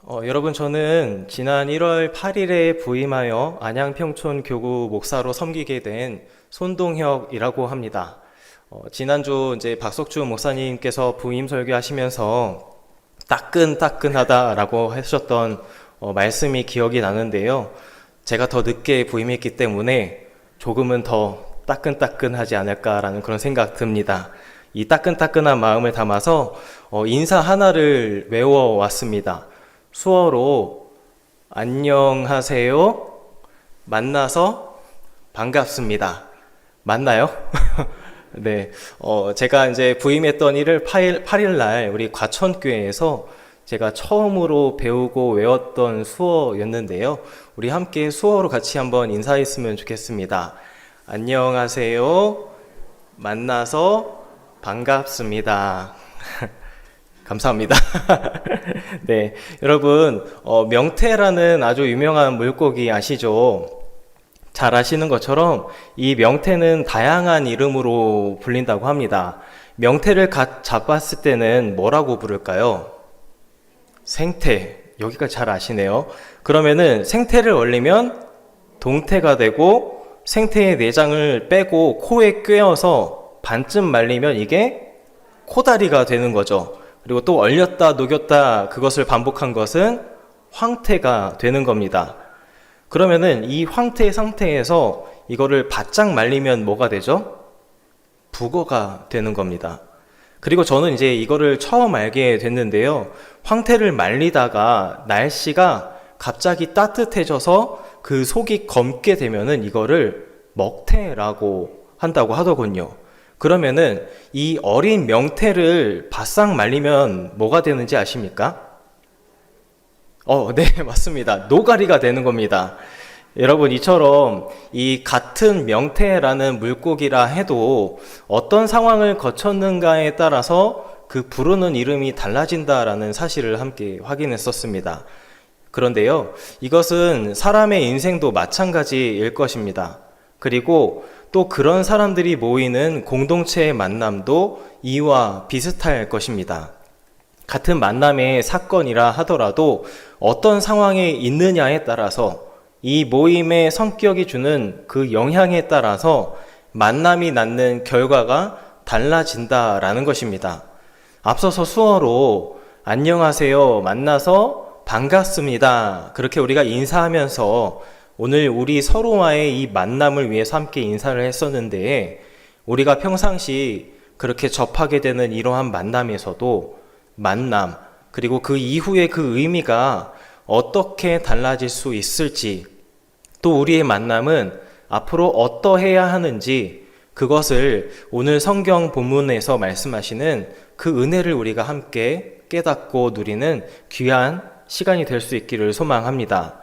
여러분, 저는 지난 1월 8일에 부임하여 안양평촌 교구 목사로 섬기게 된 손동혁이라고 합니다. 지난주 이제 박석주 목사님께서 부임 설교하시면서 따끈따끈하다라고 하셨던 말씀이 기억이 나는데요. 제가 더 늦게 부임했기 때문에 조금은 더 따끈따끈하지 않을까라는 그런 생각 듭니다. 이 따끈따끈한 마음을 담아서 인사 하나를 외워왔습니다. 수어로 안녕하세요, 만나서 반갑습니다. 맞나요? 네, 제가 이제 부임했던 1월 8일 날 우리 과천교회에서 제가 처음으로 배우고 외웠던 수어였는데요. 우리 함께 수어로 같이 한번 인사했으면 좋겠습니다. 안녕하세요, 만나서 반갑습니다. 감사합니다. 네, 여러분, 명태라는 아주 유명한 물고기 아시죠? 잘 아시는 것처럼 이 명태는 다양한 이름으로 불린다고 합니다. 명태를 갓 잡았을 때는 뭐라고 부를까요? 생태. 여기까지 잘 아시네요. 그러면은 생태를 얼리면 동태가 되고, 생태의 내장을 빼고 코에 꿰어서 반쯤 말리면 이게 코다리가 되는 거죠. 그리고 또 얼렸다 녹였다 그것을 반복한 것은 황태가 되는 겁니다. 그러면은 이 황태 상태에서 이거를 바짝 말리면 뭐가 되죠? 북어가 되는 겁니다. 그리고 저는 이제 이거를 처음 알게 됐는데요. 황태를 말리다가 날씨가 갑자기 따뜻해져서 그 속이 검게 되면은 이거를 먹태라고 한다고 하더군요. 그러면은 이 어린 명태를 바싹 말리면 뭐가 되는지 아십니까? 네, 맞습니다. 노가리가 되는 겁니다. 여러분, 이처럼 이 같은 명태라는 물고기라 해도 어떤 상황을 거쳤는가에 따라서 그 부르는 이름이 달라진다라는 사실을 함께 확인했었습니다. 그런데요, 이것은 사람의 인생도 마찬가지일 것입니다. 그리고 또 그런 사람들이 모이는 공동체의 만남도 이와 비슷할 것입니다. 같은 만남의 사건이라 하더라도 어떤 상황에 있느냐에 따라서 이 모임의 성격이 주는 그 영향에 따라서 만남이 낳는 결과가 달라진다라는 것입니다. 앞서서 수어로 안녕하세요, 만나서 반갑습니다. 그렇게 우리가 인사하면서 오늘 우리 서로와의 이 만남을 위해서 함께 인사를 했었는데, 우리가 평상시 그렇게 접하게 되는 이러한 만남에서도 만남, 그리고 그 이후에 그 의미가 어떻게 달라질 수 있을지, 또 우리의 만남은 앞으로 어떠해야 하는지, 그것을 오늘 성경 본문에서 말씀하시는 그 은혜를 우리가 함께 깨닫고 누리는 귀한 시간이 될 수 있기를 소망합니다.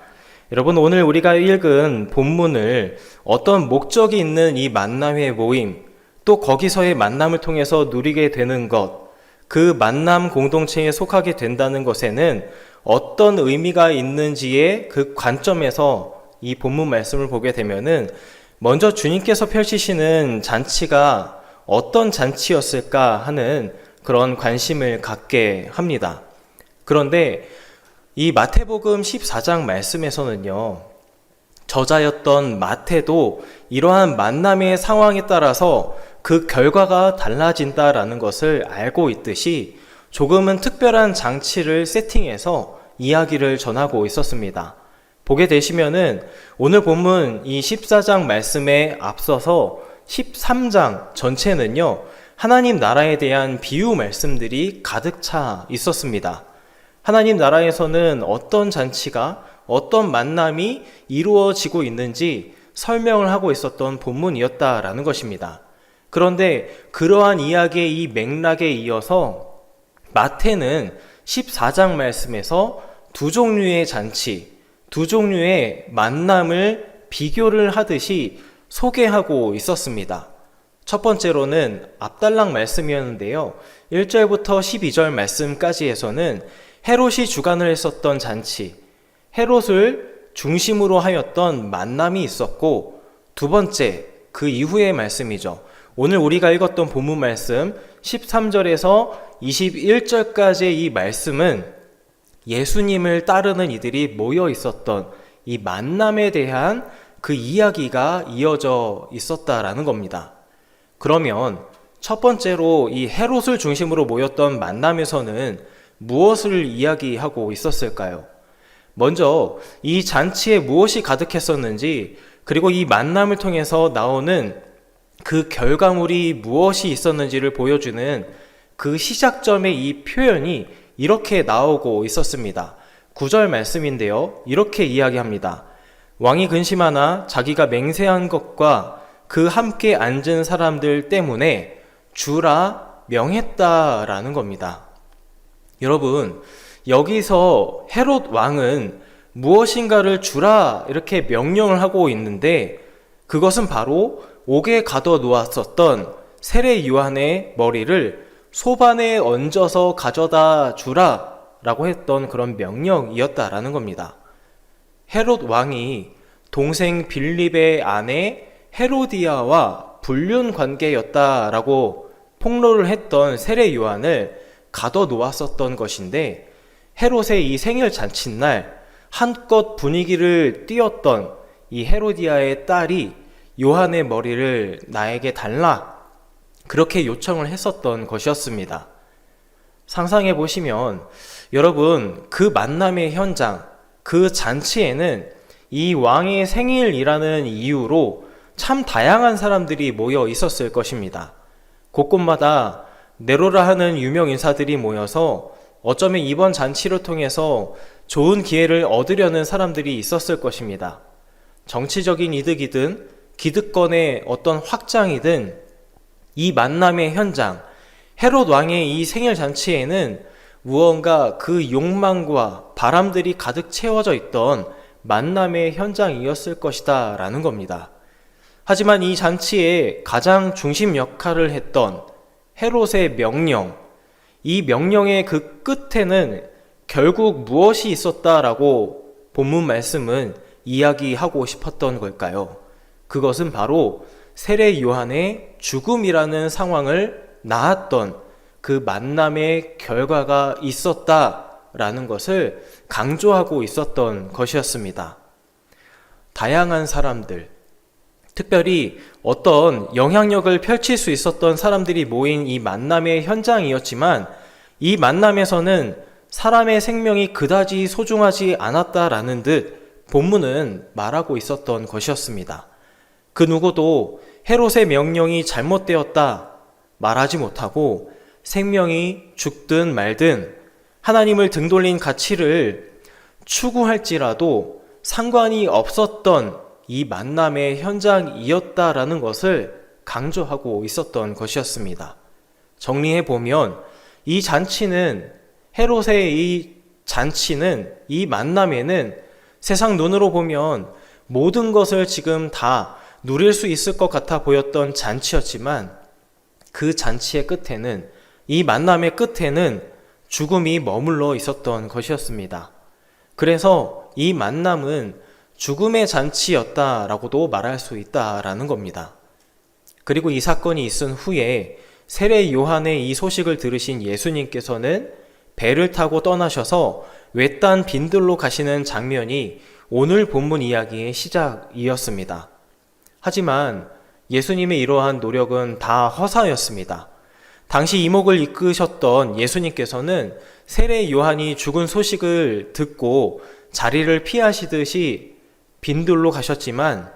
여러분, 오늘 우리가 읽은 본문을 어떤 목적이 있는 이 만남의 모임, 또 거기서의 만남을 통해서 누리게 되는 것, 그 만남 공동체에 속하게 된다는 것에는 어떤 의미가 있는지의 그 관점에서 이 본문 말씀을 보게 되면은 먼저 주님께서 펼치시는 잔치가 어떤 잔치였을까 하는 그런 관심을 갖게 합니다. 그런데 이 마태복음 14장 말씀에서는요, 저자였던 마태도 이러한 만남의 상황에 따라서 그 결과가 달라진다라는 것을 알고 있듯이 조금은 특별한 장치를 세팅해서 이야기를 전하고 있었습니다. 보게 되시면은 오늘 본문 이 14장 말씀에 앞서서 13장 전체는요, 하나님 나라에 대한 비유 말씀들이 가득 차 있었습니다. 하나님 나라에서는 어떤 잔치가, 어떤 만남이 이루어지고 있는지 설명을 하고 있었던 본문이었다라는 것입니다. 그런데 그러한 이야기의 이 맥락에 이어서 마태는 14장 말씀에서 두 종류의 잔치, 두 종류의 만남을 비교를 하듯이 소개하고 있었습니다. 첫 번째로는 앞달락 말씀이었는데요. 1절부터 12절 말씀까지에서는 헤롯이 주관을 했었던 잔치, 헤롯을 중심으로 하였던 만남이 있었고, 두 번째, 그 이후의 말씀이죠. 오늘 우리가 읽었던 본문 말씀 13절에서 21절까지의 이 말씀은 예수님을 따르는 이들이 모여 있었던 이 만남에 대한 그 이야기가 이어져 있었다라는 겁니다. 그러면 첫 번째로 이 헤롯을 중심으로 모였던 만남에서는 무엇을 이야기하고 있었을까요? 먼저 이 잔치에 무엇이 가득했었는지, 그리고 이 만남을 통해서 나오는 그 결과물이 무엇이 있었는지를 보여주는 그 시작점의 이 표현이 이렇게 나오고 있었습니다. 9절 말씀인데요. 이렇게 이야기합니다. 왕이 근심하나 자기가 맹세한 것과 그 함께 앉은 사람들 때문에 주라 명했다라는 겁니다. 여러분, 여기서 헤롯 왕은 무엇인가를 주라 이렇게 명령을 하고 있는데, 그것은 바로 옥에 가둬 놓았었던 세례 요한의 머리를 소반에 얹어서 가져다 주라 라고 했던 그런 명령이었다라는 겁니다. 헤롯 왕이 동생 빌립의 아내 헤로디아와 불륜 관계였다라고 폭로를 했던 세례 요한을 가둬 놓았었던 것인데, 헤롯의 이 생일 잔칫날 한껏 분위기를 띄웠던 이 헤로디아의 딸이 요한의 머리를 나에게 달라, 그렇게 요청을 했었던 것이었습니다. 상상해 보시면 여러분, 그 만남의 현장, 그 잔치에는 이 왕의 생일이라는 이유로 참 다양한 사람들이 모여 있었을 것입니다. 곳곳마다 네로라 하는 유명 인사들이 모여서 어쩌면 이번 잔치를 통해서 좋은 기회를 얻으려는 사람들이 있었을 것입니다. 정치적인 이득이든 기득권의 어떤 확장이든 이 만남의 현장, 헤롯 왕의 이 생일 잔치에는 무언가 그 욕망과 바람들이 가득 채워져 있던 만남의 현장이었을 것이다 라는 겁니다. 하지만 이 잔치의 가장 중심 역할을 했던 헤롯의 명령, 이 명령의 그 끝에는 결국 무엇이 있었다라고 본문 말씀은 이야기하고 싶었던 걸까요? 그것은 바로 세례 요한의 죽음이라는 상황을 낳았던 그 만남의 결과가 있었다라는 것을 강조하고 있었던 것이었습니다. 다양한 사람들, 특별히 어떤 영향력을 펼칠 수 있었던 사람들이 모인 이 만남의 현장이었지만, 이 만남에서는 사람의 생명이 그다지 소중하지 않았다라는 듯 본문은 말하고 있었던 것이었습니다. 그 누구도 헤롯의 명령이 잘못되었다 말하지 못하고, 생명이 죽든 말든 하나님을 등돌린 가치를 추구할지라도 상관이 없었던 이 만남의 현장이었다라는 것을 강조하고 있었던 것이었습니다. 정리해보면 이 잔치는, 헤롯의 이 잔치는, 이 만남에는 세상 눈으로 보면 모든 것을 지금 다 누릴 수 있을 것 같아 보였던 잔치였지만, 그 잔치의 끝에는, 이 만남의 끝에는 죽음이 머물러 있었던 것이었습니다. 그래서 이 만남은 죽음의 잔치였다라고도 말할 수 있다라는 겁니다. 그리고 이 사건이 있은 후에 세례 요한의 이 소식을 들으신 예수님께서는 배를 타고 떠나셔서 외딴 빈들로 가시는 장면이 오늘 본문 이야기의 시작이었습니다. 하지만 예수님의 이러한 노력은 다 허사였습니다. 당시 이목을 이끄셨던 예수님께서는 세례 요한이 죽은 소식을 듣고 자리를 피하시듯이 빈들로 가셨지만,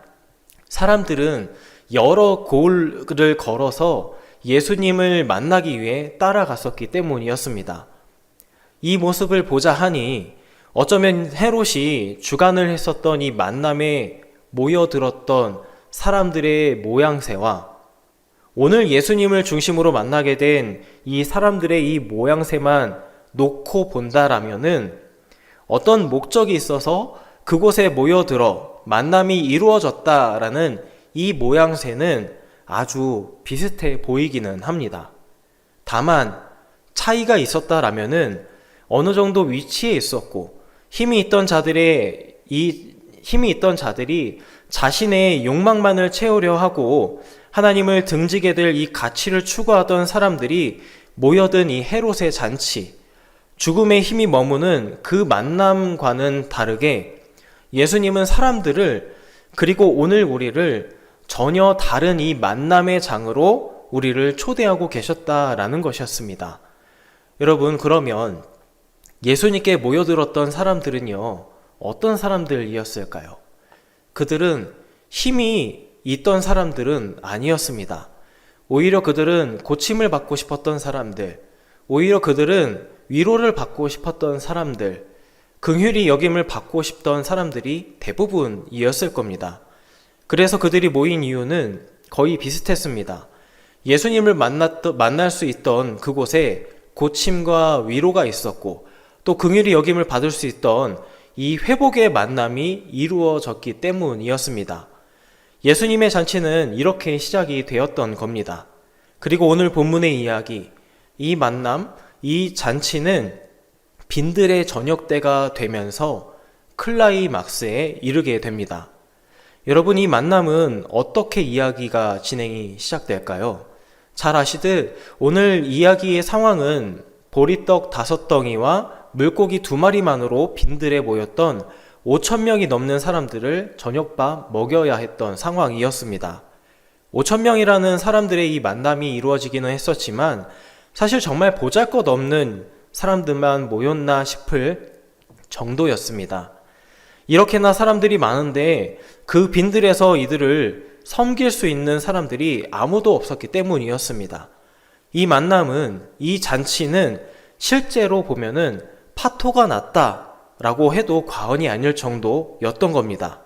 사람들은 여러 골을 걸어서 예수님을 만나기 위해 따라갔었기 때문이었습니다. 이 모습을 보자 하니 어쩌면 헤롯이 주관을 했었던 이 만남에 모여들었던 사람들의 모양새와 오늘 예수님을 중심으로 만나게 된 이 사람들의 이 모양새만 놓고 본다라면은 어떤 목적이 있어서 그곳에 모여들어 만남이 이루어졌다라는 이 모양새는 아주 비슷해 보이기는 합니다. 다만 차이가 있었다라면은 어느 정도 위치에 있었고 힘이 있던 자들이 자신의 욕망만을 채우려 하고 하나님을 등지게 될 이 가치를 추구하던 사람들이 모여든 이 헤롯의 잔치, 죽음의 힘이 머무는 그 만남과는 다르게 예수님은 사람들을, 그리고 오늘 우리를 전혀 다른 이 만남의 장으로 우리를 초대하고 계셨다라는 것이었습니다. 여러분, 그러면 예수님께 모여들었던 사람들은요, 어떤 사람들이었을까요? 그들은 힘이 있던 사람들은 아니었습니다. 오히려 그들은 고침을 받고 싶었던 사람들, 오히려 그들은 위로를 받고 싶었던 사람들, 긍휼히 여김을 받고 싶던 사람들이 대부분이었을 겁니다. 그래서 그들이 모인 이유는 거의 비슷했습니다. 예수님을 만날 수 있던 그곳에 고침과 위로가 있었고, 또 긍휼히 여김을 받을 수 있던 이 회복의 만남이 이루어졌기 때문이었습니다. 예수님의 잔치는 이렇게 시작이 되었던 겁니다. 그리고 오늘 본문의 이야기, 이 만남, 이 잔치는 빈들의 저녁 때가 되면서 클라이막스에 이르게 됩니다. 여러분, 이 만남은 어떻게 이야기가 진행이 시작될까요? 잘 아시듯 오늘 이야기의 상황은 보리떡 5덩이와 물고기 2마리만으로 빈들에 모였던 5,000명이 넘는 사람들을 저녁밥 먹여야 했던 상황이었습니다. 5,000명이라는 사람들의 이 만남이 이루어지기는 했었지만 사실 정말 보잘것없는 사람들만 모였나 싶을 정도였습니다. 이렇게나 사람들이 많은데 그 빈들에서 이들을 섬길 수 있는 사람들이 아무도 없었기 때문이었습니다. 이 만남은, 이 잔치는 실제로 보면은 파토가 났다라고 해도 과언이 아닐 정도였던 겁니다.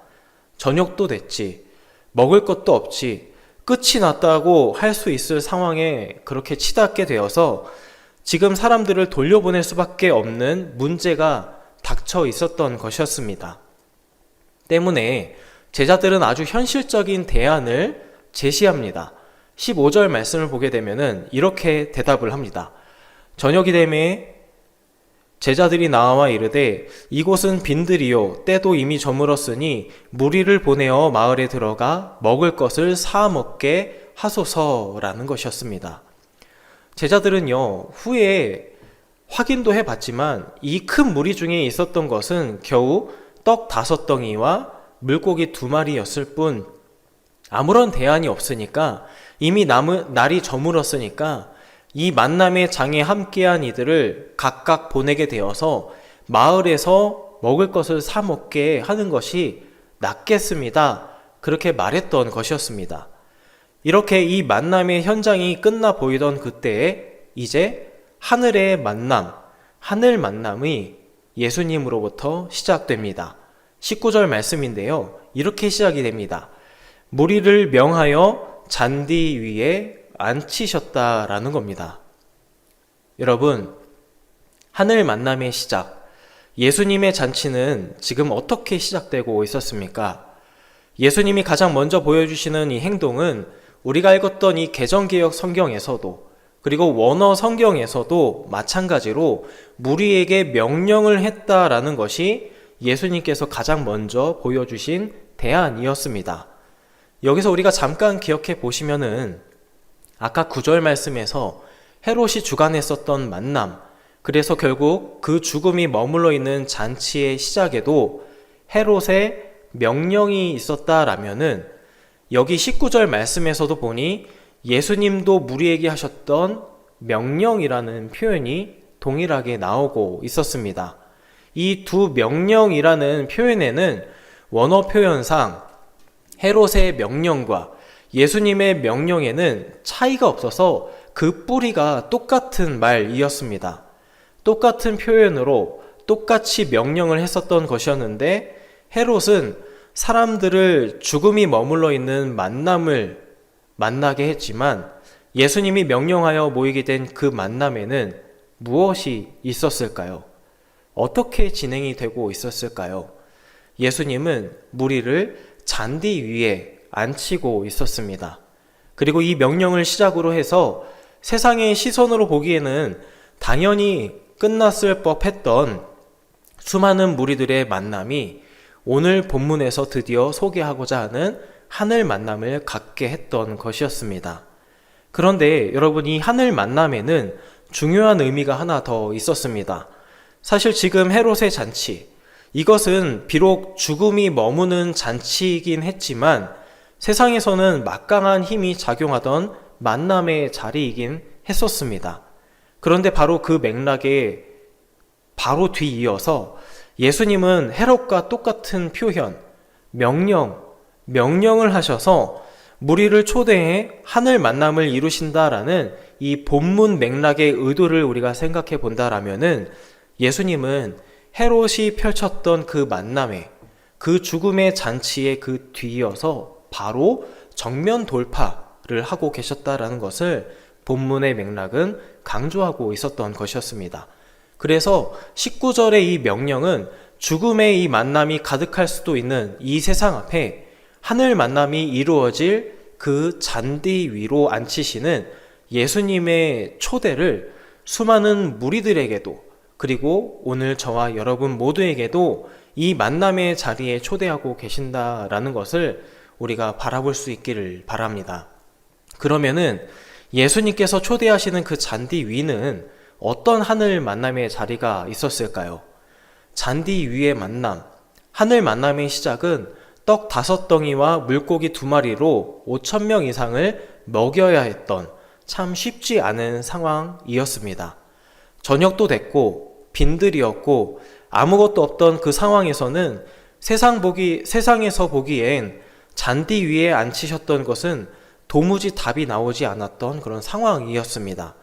저녁도 됐지, 먹을 것도 없지, 끝이 났다고 할 수 있을 상황에 그렇게 치닫게 되어서 지금 사람들을 돌려보낼 수밖에 없는 문제가 닥쳐 있었던 것이었습니다. 때문에 제자들은 아주 현실적인 대안을 제시합니다. 15절 말씀을 보게 되면은 이렇게 대답을 합니다. 저녁이 되매 제자들이 나와 이르되 이곳은 빈들이요 때도 이미 저물었으니 무리를 보내어 마을에 들어가 먹을 것을 사 먹게 하소서라는 것이었습니다. 제자들은요, 후에 확인도 해봤지만 이 큰 무리 중에 있었던 것은 겨우 떡 5덩이와 물고기 2마리였을 뿐, 아무런 대안이 없으니까, 이미 날이 저물었으니까 이 만남의 장에 함께한 이들을 각각 보내게 되어서 마을에서 먹을 것을 사 먹게 하는 것이 낫겠습니다. 그렇게 말했던 것이었습니다. 이렇게 이 만남의 현장이 끝나 보이던 그때에 이제 하늘의 만남, 하늘 만남이 예수님으로부터 시작됩니다. 19절 말씀인데요, 이렇게 시작이 됩니다. 무리를 명하여 잔디 위에 앉히셨다라는 겁니다. 여러분, 하늘 만남의 시작, 예수님의 잔치는 지금 어떻게 시작되고 있었습니까? 예수님이 가장 먼저 보여주시는 이 행동은 우리가 읽었던 이 개정개역 성경에서도, 그리고 원어 성경에서도 마찬가지로 무리에게 명령을 했다라는 것이 예수님께서 가장 먼저 보여주신 대안이었습니다. 여기서 우리가 잠깐 기억해 보시면은 아까 9절 말씀에서 헤롯이 주관했었던 만남, 그래서 결국 그 죽음이 머물러 있는 잔치의 시작에도 헤롯의 명령이 있었다라면은 여기 19절 말씀에서도 보니 예수님도 무리에게 하셨던 명령이라는 표현이 동일하게 나오고 있었습니다. 이 두 명령이라는 표현에는 원어 표현상 헤롯의 명령과 예수님의 명령에는 차이가 없어서 그 뿌리가 똑같은 말이었습니다. 똑같은 표현으로 똑같이 명령을 했었던 것이었는데 헤롯은 사람들을 죽음이 머물러 있는 만남을 만나게 했지만 예수님이 명령하여 모이게 된 그 만남에는 무엇이 있었을까요? 어떻게 진행이 되고 있었을까요? 예수님은 무리를 잔디 위에 앉히고 있었습니다. 그리고 이 명령을 시작으로 해서 세상의 시선으로 보기에는 당연히 끝났을 법했던 수많은 무리들의 만남이 오늘 본문에서 드디어 소개하고자 하는 하늘 만남을 갖게 했던 것이었습니다. 그런데 여러분, 이 하늘 만남에는 중요한 의미가 하나 더 있었습니다. 사실 지금 헤롯의 잔치, 이것은 비록 죽음이 머무는 잔치이긴 했지만 세상에서는 막강한 힘이 작용하던 만남의 자리이긴 했었습니다. 그런데 바로 그 맥락에 바로 뒤이어서 예수님은 헤롯과 똑같은 표현, 명령을 하셔서 무리를 초대해 하늘 만남을 이루신다라는 이 본문 맥락의 의도를 우리가 생각해 본다라면은 예수님은 헤롯이 펼쳤던 그 만남에, 그 죽음의 잔치에 그 뒤이어서 바로 정면 돌파를 하고 계셨다라는 것을 본문의 맥락은 강조하고 있었던 것이었습니다. 그래서 19절의 이 명령은 죽음의 이 만남이 가득할 수도 있는 이 세상 앞에 하늘 만남이 이루어질 그 잔디 위로 앉히시는 예수님의 초대를 수많은 무리들에게도, 그리고 오늘 저와 여러분 모두에게도 이 만남의 자리에 초대하고 계신다라는 것을 우리가 바라볼 수 있기를 바랍니다. 그러면은 예수님께서 초대하시는 그 잔디 위는 어떤 하늘 만남의 자리가 있었을까요? 잔디 위의 만남, 하늘 만남의 시작은 떡 5덩이와 물고기 2마리로 5,000명 이상을 먹여야 했던 참 쉽지 않은 상황이었습니다. 저녁도 됐고 빈들이었고 아무것도 없던 그 상황에서는 세상에서 보기엔 잔디 위에 앉히셨던 것은 도무지 답이 나오지 않았던 그런 상황이었습니다.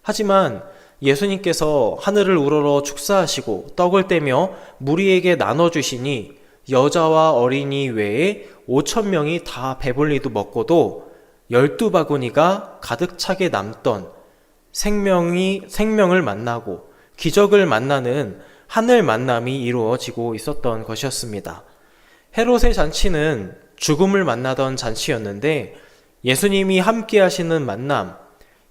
하지만 예수님께서 하늘을 우러러 축사하시고 떡을 떼며 무리에게 나눠주시니 여자와 어린이 외에 5,000명이 다 배불리도 먹고도 12바구니가 가득 차게 남던 생명을 만나고 기적을 만나는 하늘 만남이 이루어지고 있었던 것이었습니다. 헤롯의 잔치는 죽음을 만나던 잔치였는데 예수님이 함께 하시는 만남,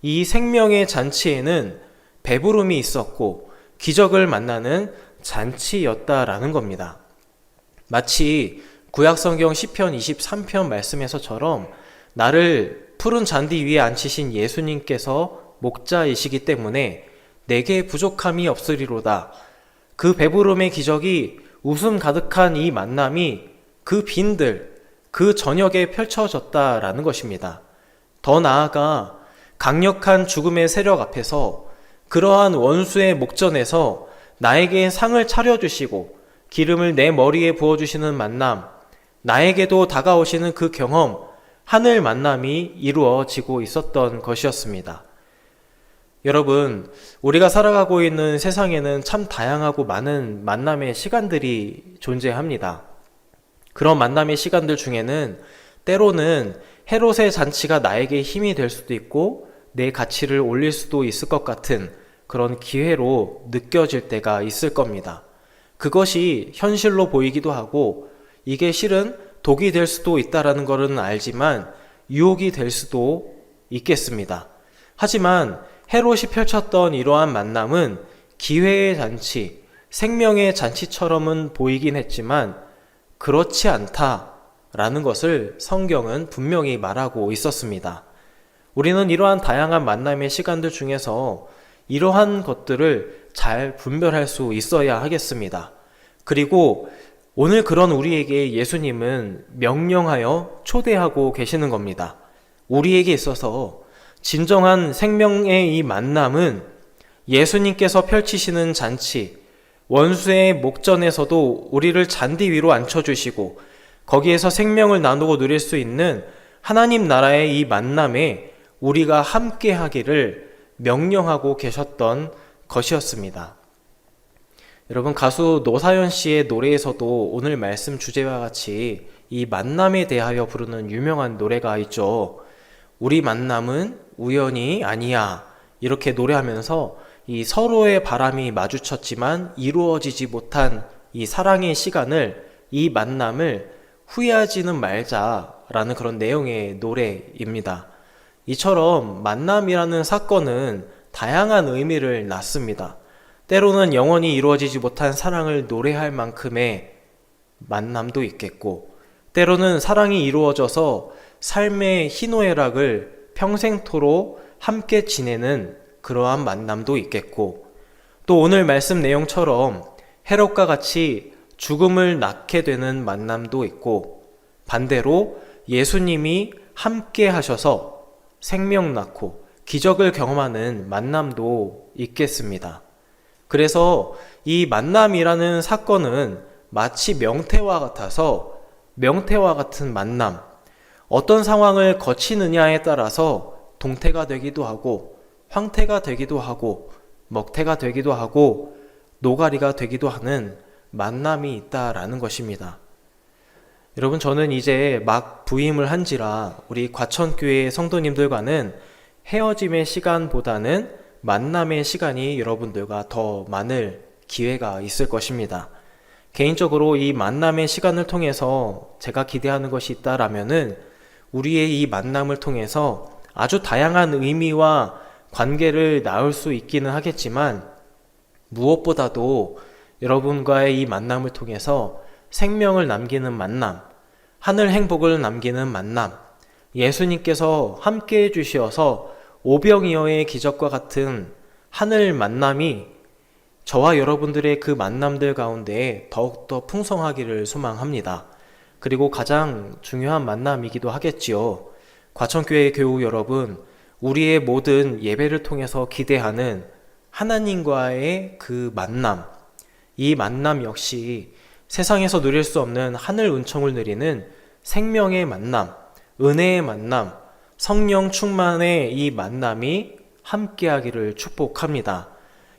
이 생명의 잔치에는 배부름이 있었고 기적을 만나는 잔치였다라는 겁니다. 마치 구약성경 시편 23편 말씀에서처럼 나를 푸른 잔디 위에 앉히신 예수님께서 목자이시기 때문에 내게 부족함이 없으리로다. 그 배부름의 기적이 웃음 가득한 이 만남이 그 빈들, 그 저녁에 펼쳐졌다라는 것입니다. 더 나아가 강력한 죽음의 세력 앞에서 그러한 원수의 목전에서 나에게 상을 차려주시고 기름을 내 머리에 부어주시는 만남, 나에게도 다가오시는 그 경험, 하늘 만남이 이루어지고 있었던 것이었습니다. 여러분, 우리가 살아가고 있는 세상에는 참 다양하고 많은 만남의 시간들이 존재합니다. 그런 만남의 시간들 중에는 때로는 헤롯의 잔치가 나에게 힘이 될 수도 있고 내 가치를 올릴 수도 있을 것 같은 그런 기회로 느껴질 때가 있을 겁니다. 그것이 현실로 보이기도 하고 이게 실은 독이 될 수도 있다라는 것은 알지만 유혹이 될 수도 있겠습니다. 하지만 헤롯이 펼쳤던 이러한 만남은 기회의 잔치, 생명의 잔치처럼은 보이긴 했지만 그렇지 않다라는 것을 성경은 분명히 말하고 있었습니다. 우리는 이러한 다양한 만남의 시간들 중에서 이러한 것들을 잘 분별할 수 있어야 하겠습니다. 그리고 오늘 그런 우리에게 예수님은 명령하여 초대하고 계시는 겁니다. 우리에게 있어서 진정한 생명의 이 만남은 예수님께서 펼치시는 잔치, 원수의 목전에서도 우리를 잔디 위로 앉혀주시고 거기에서 생명을 나누고 누릴 수 있는 하나님 나라의 이 만남에 우리가 함께 하기를 명령하고 계셨던 것이었습니다. 여러분, 가수 노사연 씨의 노래에서도 오늘 말씀 주제와 같이 이 만남에 대하여 부르는 유명한 노래가 있죠. 우리 만남은 우연이 아니야. 이렇게 노래하면서 이 서로의 바람이 마주쳤지만 이루어지지 못한 이 사랑의 시간을, 이 만남을 후회하지는 말자라는 그런 내용의 노래입니다. 이처럼 만남이라는 사건은 다양한 의미를 낳습니다. 때로는 영원히 이루어지지 못한 사랑을 노래할 만큼의 만남도 있겠고, 때로는 사랑이 이루어져서 삶의 희노애락을 평생토록 함께 지내는 그러한 만남도 있겠고, 또 오늘 말씀 내용처럼 헤롯과 같이 죽음을 낳게 되는 만남도 있고, 반대로 예수님이 함께 하셔서 생명 낳고 기적을 경험하는 만남도 있겠습니다. 그래서 이 만남이라는 사건은 마치 명태와 같아서 명태와 같은 만남, 어떤 상황을 거치느냐에 따라서 동태가 되기도 하고 황태가 되기도 하고 먹태가 되기도 하고 노가리가 되기도 하는 만남이 있다라는 것입니다. 여러분, 저는 이제 막 부임을 한지라 우리 과천교회 성도님들과는 헤어짐의 시간보다는 만남의 시간이 여러분들과 더 많을 기회가 있을 것입니다. 개인적으로 이 만남의 시간을 통해서 제가 기대하는 것이 있다라면은 우리의 이 만남을 통해서 아주 다양한 의미와 관계를 나눌 수 있기는 하겠지만, 무엇보다도 여러분과의 이 만남을 통해서 생명을 남기는 만남, 하늘 행복을 남기는 만남, 예수님께서 함께 해주시어서 오병이어의 기적과 같은 하늘 만남이 저와 여러분들의 그 만남들 가운데 더욱더 풍성하기를 소망합니다. 그리고 가장 중요한 만남이기도 하겠지요. 과천교회 교우 여러분, 우리의 모든 예배를 통해서 기대하는 하나님과의 그 만남, 이 만남 역시 세상에서 누릴 수 없는 하늘 은총을 누리는 생명의 만남, 은혜의 만남, 성령 충만의 이 만남이 함께하기를 축복합니다.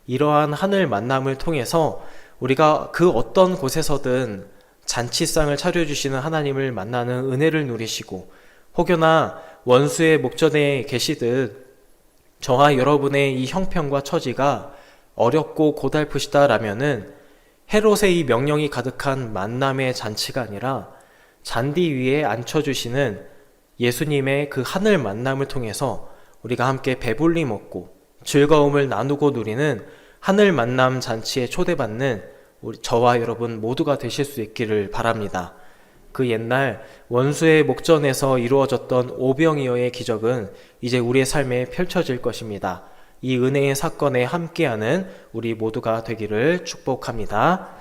이러한 하늘 만남을 통해서 우리가 그 어떤 곳에서든 잔치상을 차려주시는 하나님을 만나는 은혜를 누리시고, 혹여나 원수의 목전에 계시듯 저와 여러분의 이 형편과 처지가 어렵고 고달프시다라면은 헤롯의 이 명령이 가득한 만남의 잔치가 아니라 잔디 위에 앉혀주시는 예수님의 그 하늘 만남을 통해서 우리가 함께 배불리 먹고 즐거움을 나누고 누리는 하늘 만남 잔치에 초대받는 저와 여러분 모두가 되실 수 있기를 바랍니다. 그 옛날 원수의 목전에서 이루어졌던 오병이어의 기적은 이제 우리의 삶에 펼쳐질 것입니다. 이 은혜의 사건에 함께하는 우리 모두가 되기를 축복합니다.